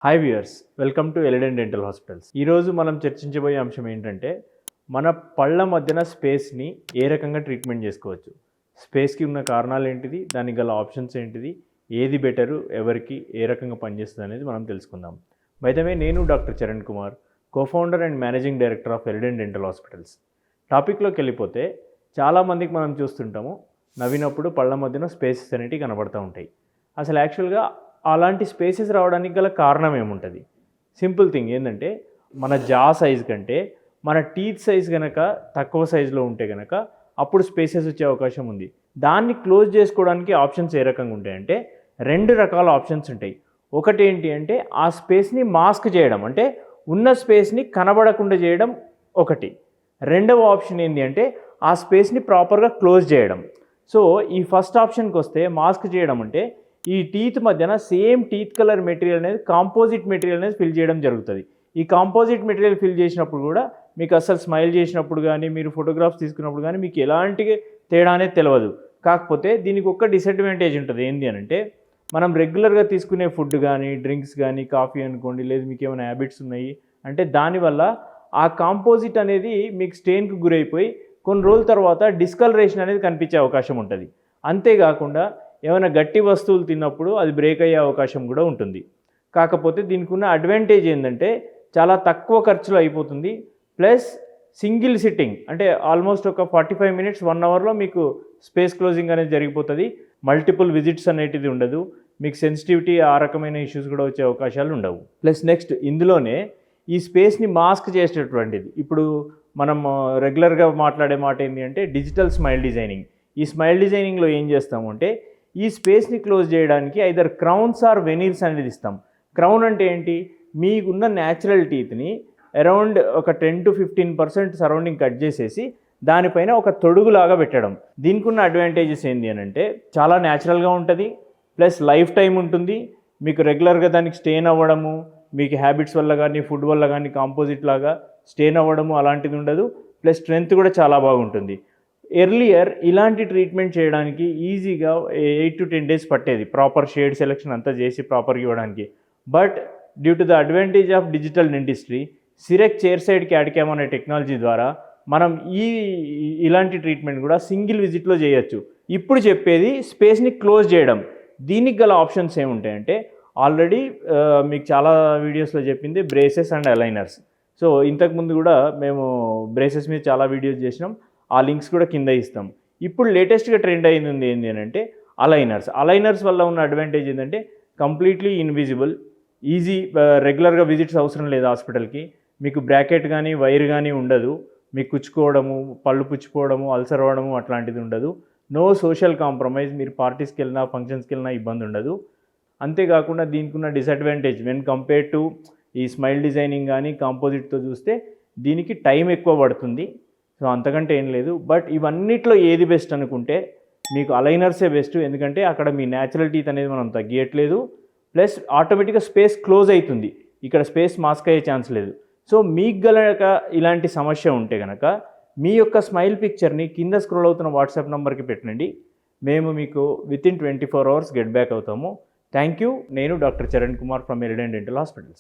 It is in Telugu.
Hi viewers, welcome to Eliden dental hospitals. ఈరోజు మనం చర్చించబోయే అంశం ఏంటంటే మన పళ్ళ మధ్యన స్పేస్ని ఏ రకంగా ట్రీట్మెంట్ చేసుకోవచ్చు, స్పేస్కి ఉన్న కారణాలు ఏంటిది, దానికి గల ఆప్షన్స్ ఏంటిది, ఏది బెటరు, ఎవరికి ఏ రకంగా పనిచేస్తుంది అనేది మనం తెలుసుకుందాం. బైదవే నేను doctor Charan Kumar, cofounder and managing director of Eliden dental hospitals. టాపిక్లోకి వెళ్ళిపోతే చాలామందికి మనం చూస్తుంటాము, నవ్వినప్పుడు పళ్ళ మధ్యన స్పేసెస్ అనేటివి కనబడుతూ ఉంటాయి. అసలు యాక్చువల్గా అలాంటి స్పేసెస్ రావడానికి గల కారణం ఏముంటుంది? సింపుల్ థింగ్ ఏంటంటే మన జా సైజ్ కంటే మన టీత్ సైజ్ కనుక తక్కువ సైజులో ఉంటే కనుక అప్పుడు స్పేసెస్ వచ్చే అవకాశం ఉంది. దాన్ని క్లోజ్ చేసుకోవడానికి ఆప్షన్స్ ఏ రకంగా ఉంటాయంటే రెండు రకాల ఆప్షన్స్ ఉంటాయి. ఒకటి ఏంటి అంటే ఆ స్పేస్ని మాస్క్ చేయడం, అంటే ఉన్న స్పేస్ని కనబడకుండా చేయడం ఒకటి. రెండవ ఆప్షన్ ఏంటి అంటే ఆ స్పేస్ని ప్రాపర్గా క్లోజ్ చేయడం. సో ఈ ఫస్ట్ ఆప్షన్కి వస్తే మాస్క్ చేయడం అంటే ఈ టీత్ మధ్యన సేమ్ టీత్ కలర్ మెటీరియల్ అనేది కాంపోజిట్ మెటీరియల్ అనేది ఫిల్ చేయడం జరుగుతుంది. ఈ కాంపోజిట్ మెటీరియల్ ఫిల్ చేసినప్పుడు కూడా మీకు అసలు స్మైల్ చేసినప్పుడు కానీ మీరు ఫోటోగ్రాఫ్స్ తీసుకున్నప్పుడు కానీ మీకు ఎలాంటి తేడా అనేది తెలియదు. కాకపోతే దీనికి ఒక డిసడ్వాంటేజ్ ఉంటుంది. ఏంటి అని అంటే మనం రెగ్యులర్గా తీసుకునే ఫుడ్ కానీ డ్రింక్స్ కానీ కాఫీ అనుకోండి, లేదు మీకు ఏమైనా హ్యాబిట్స్ ఉన్నాయి అంటే దానివల్ల ఆ కాంపోజిట్ అనేది మీకు స్టెయిన్కి గురైపోయి కొన్ని రోజుల తర్వాత డిస్కలరేషన్ అనేది కనిపించే అవకాశం ఉంటుంది. అంతేకాకుండా ఏమైనా గట్టి వస్తువులు తిన్నప్పుడు అది బ్రేక్ అయ్యే అవకాశం కూడా ఉంటుంది. కాకపోతే దీనికి ఉన్న అడ్వాంటేజ్ ఏంటంటే చాలా తక్కువ ఖర్చులో అయిపోతుంది. ప్లస్ సింగిల్ సిట్టింగ్ అంటే ఆల్మోస్ట్ ఒక 45 మినిట్స్ 1 అవర్లో మీకు స్పేస్ క్లోజింగ్ అనేది జరిగిపోతుంది. మల్టిపుల్ విజిట్స్ అనేటిది ఉండదు. మీకు సెన్సిటివిటీ ఆ రకమైన ఇష్యూస్ కూడా వచ్చే అవకాశాలు ఉండవు. ప్లస్ నెక్స్ట్ ఇందులోనే ఈ స్పేస్ని మాస్క్ చేసేటటువంటిది. ఇప్పుడు మనం రెగ్యులర్గా మాట్లాడే మాట ఏంటి అంటే డిజిటల్ స్మైల్ డిజైనింగ్. ఈ స్మైల్ డిజైనింగ్లో ఏం చేస్తాము అంటే ఈ స్పేస్ని క్లోజ్ చేయడానికి ఐదర్ క్రౌన్స్ ఆర్ వెనీర్స్ అనేది ఇస్తాం. క్రౌన్ అంటే ఏంటి, మీకున్న న్యాచురల్ టీత్ని అరౌండ్ ఒక 10 to 15% సరౌండింగ్ కట్ చేసేసి దానిపైన ఒక తొడుగులాగా పెట్టడం. దీనికి ఉన్న అడ్వాంటేజెస్ ఏంటి అని అంటే చాలా న్యాచురల్గా ఉంటుంది, ప్లస్ లైఫ్ టైం ఉంటుంది. మీకు రెగ్యులర్గా దానికి స్టెయిన్ అవ్వడము, మీకు హ్యాబిట్స్ వల్ల కానీ ఫుడ్ వల్ల కానీ కాంపోజిట్ లాగా స్టెయిన్ అవ్వడము అలాంటిది ఉండదు. ప్లస్ స్ట్రెంగ్త్ కూడా చాలా బాగుంటుంది. ఎర్లియర్ ఇలాంటి ట్రీట్మెంట్ చేయడానికి ఈజీగా 8 to 10 days పట్టేది, ప్రాపర్ షేడ్ సెలెక్షన్ అంతా చేసి ప్రాపర్గా ఇవ్వడానికి. But due to the advantage of digital dentistry, CEREC chair side CAD CAM అనే టెక్నాలజీ ద్వారా మనం ఇలాంటి ట్రీట్మెంట్ కూడా సింగిల్ విజిట్లో చేయొచ్చు. ఇప్పుడు చెప్పేది స్పేస్ని క్లోజ్ చేయడం. దీనికి గల ఆప్షన్స్ ఏముంటాయంటే ఆల్రెడీ మీకు చాలా వీడియోస్లో చెప్పింది బ్రేసెస్ అండ్ అలైనర్స్. సో ఇంతకుముందు కూడా మేము బ్రేసెస్ మీద చాలా వీడియోస్ చేసినాం, ఆ లింక్స్ కూడా కింద ఇస్తాం. ఇప్పుడు లేటెస్ట్గా ట్రెండ్ అయింది ఏంటి అని అంటే అలైనర్స్ వల్ల ఉన్న అడ్వాంటేజ్ ఏంటంటే కంప్లీట్లీ ఇన్విజిబుల్, ఈజీ, రెగ్యులర్గా విజిట్స్ అవసరం లేదు హాస్పిటల్కి. మీకు బ్రాకెట్ కానీ వైర్ కానీ ఉండదు, మీకు కుచ్చుకోవడము, పళ్ళు పుచ్చిపోవడము, అల్సర్ అవ్వడము అట్లాంటిది ఉండదు. నో సోషల్ కాంప్రమైజ్, మీరు పార్టీస్కి వెళ్ళినా ఫంక్షన్స్కి వెళ్ళినా ఇబ్బంది ఉండదు. అంతేకాకుండా దీనికి ఉన్న డిసడ్వాంటేజ్ వెన్ కంపేర్ టు ఈ స్మైల్ డిజైనింగ్ కానీ కాంపోజిట్తో చూస్తే దీనికి టైం ఎక్కువ పడుతుంది. సో అంతకంటే ఏం లేదు. బట్ ఇవన్నిట్లో ఏది బెస్ట్ అనుకుంటే మీకు అలైనర్సే బెస్ట్. ఎందుకంటే అక్కడ మీ న్యాచురల్ టీత్ అనేది మనం తగ్గియట్లేదు, ప్లస్ ఆటోమేటిక్గా స్పేస్ క్లోజ్ అవుతుంది, ఇక్కడ స్పేస్ మాస్క్ అయ్యే ఛాన్స్ లేదు. సో మీకు గనక ఇలాంటి సమస్య ఉంటే కనుక మీ యొక్క స్మైల్ పిక్చర్ని కింద స్క్రోల్ అవుతున్న వాట్సాప్ నెంబర్కి పెట్టండి. మేము మీకు వితిన్ 24 hours గెట్ బ్యాక్ అవుతాము. Thank you. నేను doctor Charan Kumar from Eliden dental hospitals.